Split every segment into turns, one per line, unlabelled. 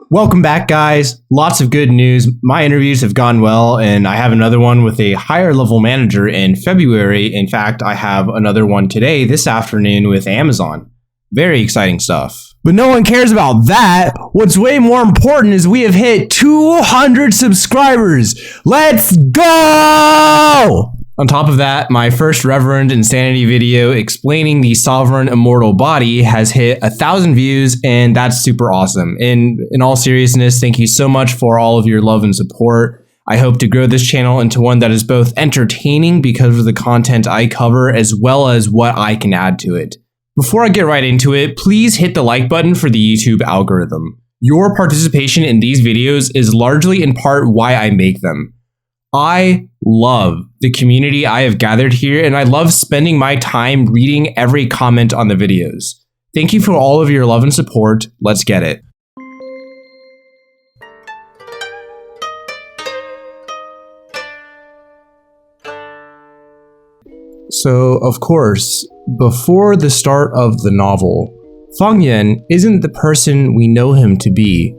Welcome back, guys. Lots of good news. My interviews have gone well, and I have another one with a higher level manager in February. In fact, I have another one today, this afternoon, with Amazon. Very exciting stuff. But no one cares about that. What's way more important is we have hit 200 subscribers. Let's go! On top of that, my first Reverend Insanity video explaining the sovereign immortal body has hit 1,000 views, and that's super awesome. In all seriousness, thank you so much for all of your love and support. I hope to grow this channel into one that is both entertaining because of the content I cover as well as what I can add to it. Before I get right into it, please hit the like button for the YouTube algorithm. Your participation in these videos is largely in part why I make them. I love the community I have gathered here, and I love spending my time reading every comment on the videos. Thank you for all of your love and support. Let's get it. So, of course, before the start of the novel, Fang Yuan isn't the person we know him to be.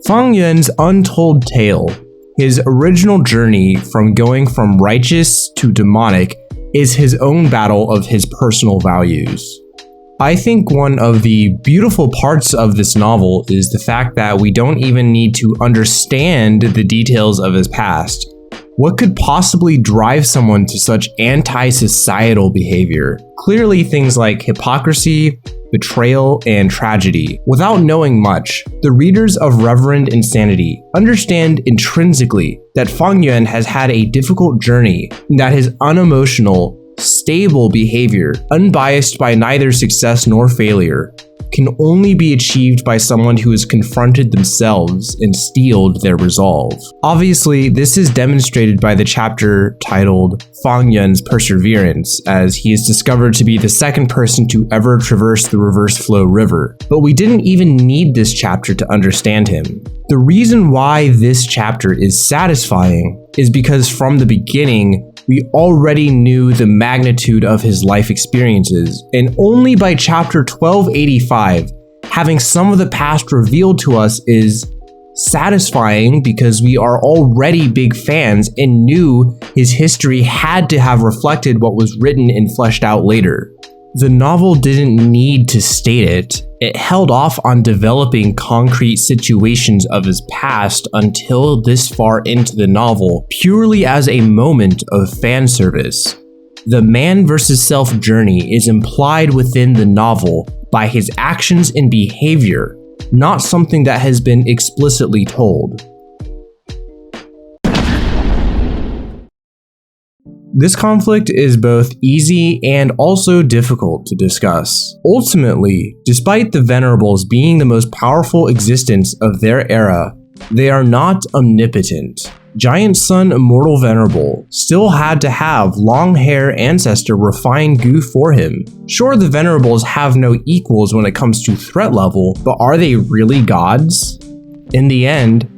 Fang Yuan's untold tale, his original journey from going from righteous to demonic, is his own battle of his personal values. I think one of the beautiful parts of this novel is the fact that we don't even need to understand the details of his past. What could possibly drive someone to such anti-societal behavior? Clearly things like hypocrisy, betrayal, and tragedy. Without knowing much, the readers of Reverend Insanity understand intrinsically that Fang Yuan has had a difficult journey, and that his unemotional, stable behavior, unbiased by neither success nor failure, can only be achieved by someone who has confronted themselves and steeled their resolve. Obviously, this is demonstrated by the chapter titled Fang Yuan's Perseverance, as he is discovered to be the second person to ever traverse the reverse flow river. But we didn't even need this chapter to understand him. The reason why this chapter is satisfying is because from the beginning, we already knew the magnitude of his life experiences, and only by chapter 1285, having some of the past revealed to us is satisfying because we are already big fans and knew his history had to have reflected what was written and fleshed out later. The novel didn't need to state it. It held off on developing concrete situations of his past until this far into the novel, purely as a moment of fan service. The man versus self journey is implied within the novel by his actions and behavior, not something that has been explicitly told. This conflict is both easy and also difficult to discuss. Ultimately, despite the Venerables being the most powerful existence of their era, they are not omnipotent. Giant Sun Immortal Venerable still had to have long hair ancestor refine goo for him. Sure, the Venerables have no equals when it comes to threat level, but are they really gods? In the end,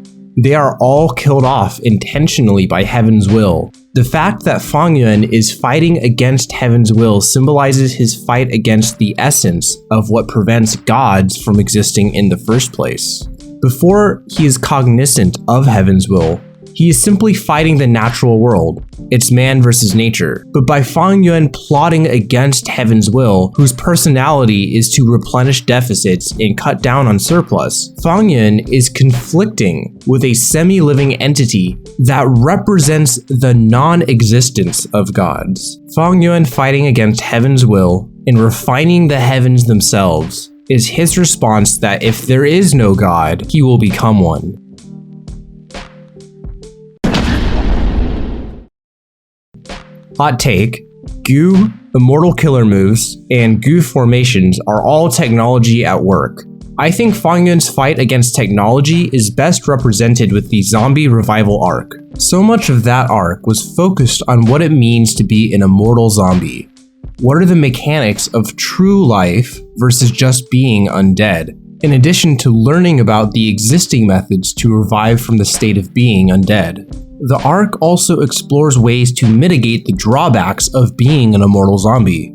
they are all killed off intentionally by Heaven's will. The fact that Fang Yuan is fighting against Heaven's will symbolizes his fight against the essence of what prevents gods from existing in the first place. Before he is cognizant of Heaven's will, he is simply fighting the natural world. It's man versus nature. But by Fang Yuan plotting against Heaven's will, whose personality is to replenish deficits and cut down on surplus, Fang Yuan is conflicting with a semi-living entity that represents the non-existence of gods. Fang Yuan fighting against Heaven's will and refining the heavens themselves is his response that if there is no god, he will become one. Hot take, goo, immortal killer moves, and goo formations are all technology at work. I think Fang Yuan's fight against technology is best represented with the zombie revival arc. So much of that arc was focused on what it means to be an immortal zombie. What are the mechanics of true life versus just being undead? In addition to learning about the existing methods to revive from the state of being undead. The arc also explores ways to mitigate the drawbacks of being an immortal zombie.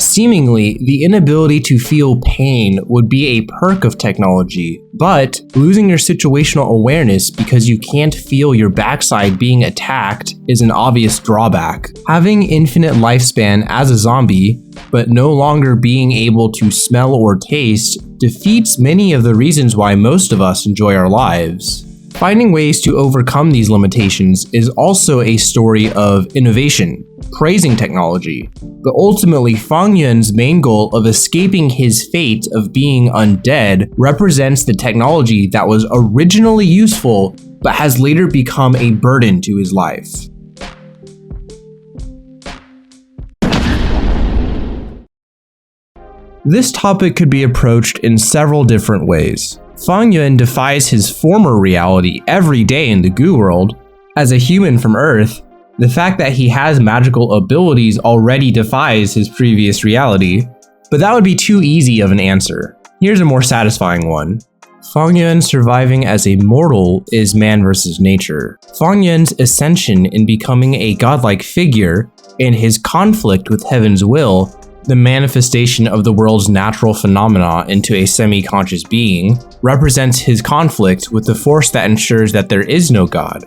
Seemingly, the inability to feel pain would be a perk of technology, but losing your situational awareness because you can't feel your backside being attacked is an obvious drawback. Having infinite lifespan as a zombie, but no longer being able to smell or taste, defeats many of the reasons why most of us enjoy our lives. Finding ways to overcome these limitations is also a story of innovation, praising technology, but ultimately Fang Yuan's main goal of escaping his fate of being undead represents the technology that was originally useful but has later become a burden to his life. This topic could be approached in several different ways. Fang Yuan defies his former reality every day in the Goo world. As a human from Earth, the fact that he has magical abilities already defies his previous reality, but that would be too easy of an answer. Here's a more satisfying one. Fang Yuan surviving as a mortal is man versus nature. Fang Yuan's ascension in becoming a godlike figure, and his conflict with heaven's will, the manifestation of the world's natural phenomena into a semi-conscious being, represents his conflict with the force that ensures that there is no God.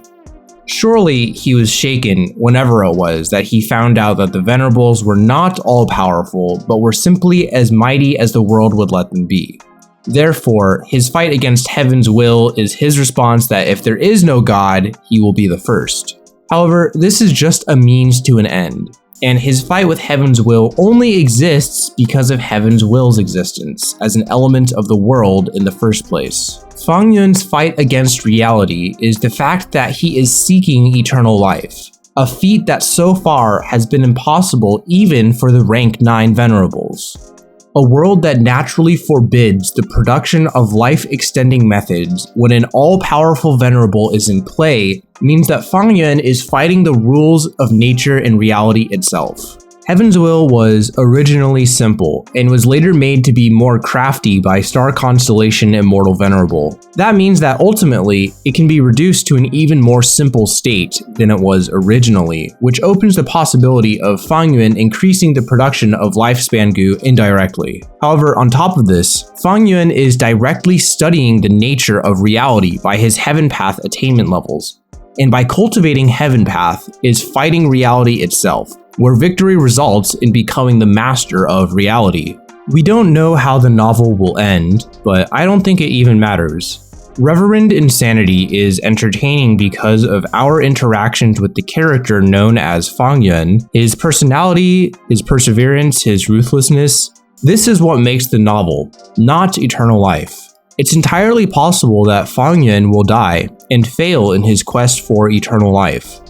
Surely he was shaken whenever it was that he found out that the Venerables were not all-powerful, but were simply as mighty as the world would let them be. Therefore, his fight against heaven's will is his response that if there is no God, he will be the first. However, this is just a means to an end, and his fight with heaven's will only exists because of heaven's will's existence as an element of the world in the first place. Fang Yuan's fight against reality is the fact that he is seeking eternal life, a feat that so far has been impossible even for the rank 9 Venerables. A world that naturally forbids the production of life-extending methods when an all-powerful Venerable is in play means that Fang Yuan is fighting the rules of nature and reality itself. Heaven's will was originally simple, and was later made to be more crafty by star constellation Immortal Venerable. That means that ultimately, it can be reduced to an even more simple state than it was originally, which opens the possibility of Fang Yuan increasing the production of lifespan goo indirectly. However, on top of this, Fang Yuan is directly studying the nature of reality by his Heaven Path attainment levels, and by cultivating Heaven Path is fighting reality itself, where victory results in becoming the master of reality. We don't know how the novel will end, but I don't think it even matters. Reverend Insanity is entertaining because of our interactions with the character known as Fang Yuan, his personality, his perseverance, his ruthlessness. This is what makes the novel, not eternal life. It's entirely possible that Fang Yuan will die and fail in his quest for eternal life.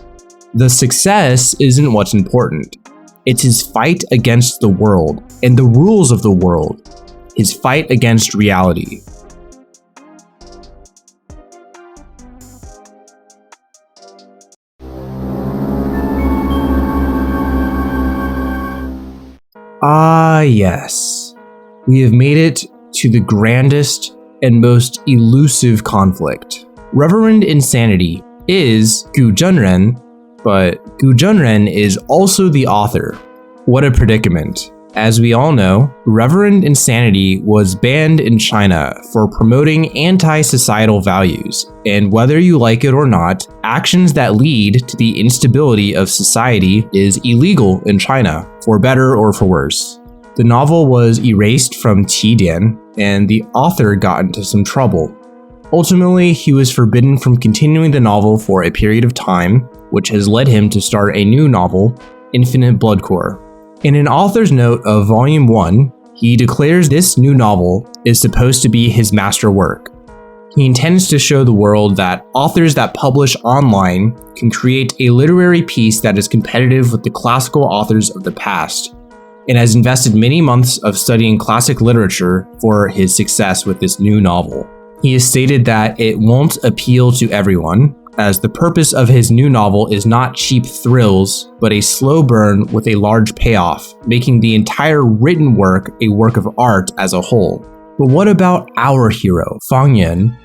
The success isn't what's important. It's his fight against the world and the rules of the world, his fight against reality. Ah, yes. We have made it to the grandest and most elusive conflict. Reverend Insanity is Gu Zhenren, but Gu Zhenren is also the author. What a predicament. As we all know, Reverend Insanity was banned in China for promoting anti-societal values, and whether you like it or not, actions that lead to the instability of society is illegal in China, for better or for worse. The novel was erased from Qidian, and the author got into some trouble. Ultimately, he was forbidden from continuing the novel for a period of time, which has led him to start a new novel, Infinite Bloodcore. In an author's note of Volume 1, he declares this new novel is supposed to be his masterwork. He intends to show the world that authors that publish online can create a literary piece that is competitive with the classical authors of the past, and has invested many months of studying classic literature for his success with this new novel. He has stated that it won't appeal to everyone, as the purpose of his new novel is not cheap thrills, but a slow burn with a large payoff, making the entire written work a work of art as a whole. But what about our hero, Fang Yuan?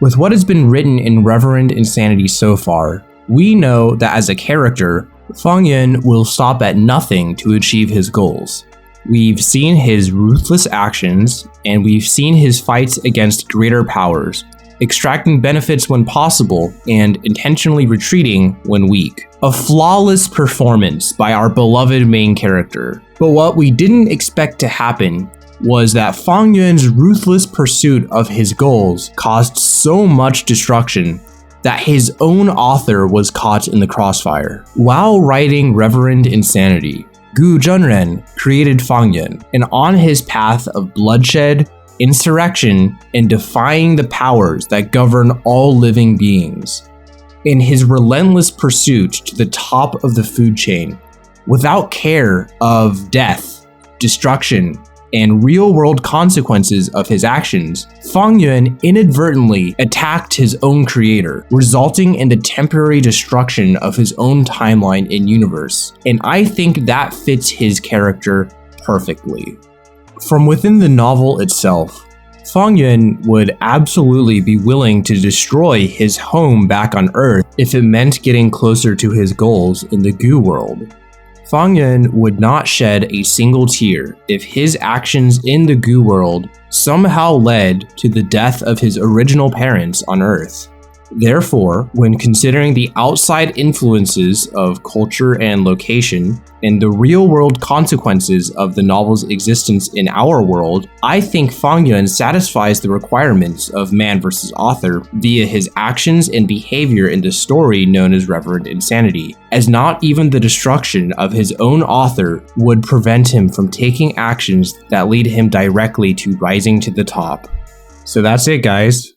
With what has been written in Reverend Insanity so far, we know that as a character, Fang Yuan will stop at nothing to achieve his goals. We've seen his ruthless actions, and we've seen his fights against greater powers, extracting benefits when possible and intentionally retreating when weak. A flawless performance by our beloved main character. But what we didn't expect to happen was that Fang Yuan's ruthless pursuit of his goals caused so much destruction that his own author was caught in the crossfire. While writing Reverend Insanity, Gu Zhenren created Fang Yuan, and on his path of bloodshed, insurrection, and defying the powers that govern all living beings. In his relentless pursuit to the top of the food chain, without care of death, destruction, and real-world consequences of his actions, Fang Yuan inadvertently attacked his own creator, resulting in the temporary destruction of his own timeline and universe. And I think that fits his character perfectly. From within the novel itself, Fang Yuan would absolutely be willing to destroy his home back on Earth if it meant getting closer to his goals in the Gu world. Fang Yuan would not shed a single tear if his actions in the Gu world somehow led to the death of his original parents on Earth. Therefore, when considering the outside influences of culture and location, and the real-world consequences of the novel's existence in our world, I think Fang Yuan satisfies the requirements of man versus author via his actions and behavior in the story known as Reverend Insanity, as not even the destruction of his own author would prevent him from taking actions that lead him directly to rising to the top. So that's it, guys.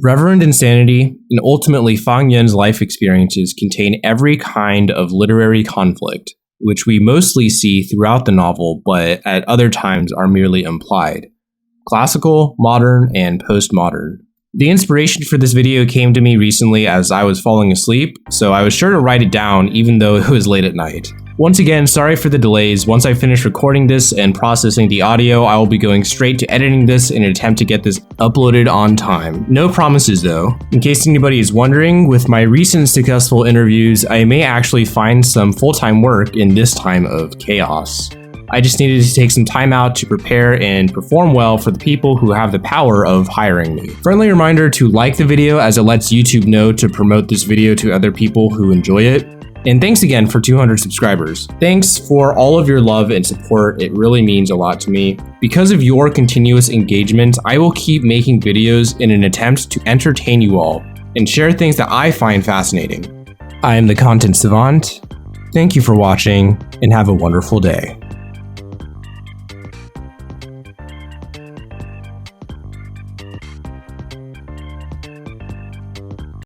Reverend Insanity and ultimately Fang Yuan's life experiences contain every kind of literary conflict, which we mostly see throughout the novel, but at other times are merely implied. Classical, modern, and postmodern. The inspiration for this video came to me recently as I was falling asleep, so I was sure to write it down even though it was late at night. Once again, sorry for the delays. Once I finish recording this and processing the audio, I will be going straight to editing this in an attempt to get this uploaded on time. No promises though. In case anybody is wondering, with my recent successful interviews, I may actually find some full-time work in this time of chaos. I just needed to take some time out to prepare and perform well for the people who have the power of hiring me. Friendly reminder to like the video as it lets YouTube know to promote this video to other people who enjoy it. And thanks again for 200 subscribers. Thanks for all of your love and support. It really means a lot to me. Because of your continuous engagement, I will keep making videos in an attempt to entertain you all and share things that I find fascinating. I am the Content Savant. Thank you for watching and have a wonderful day.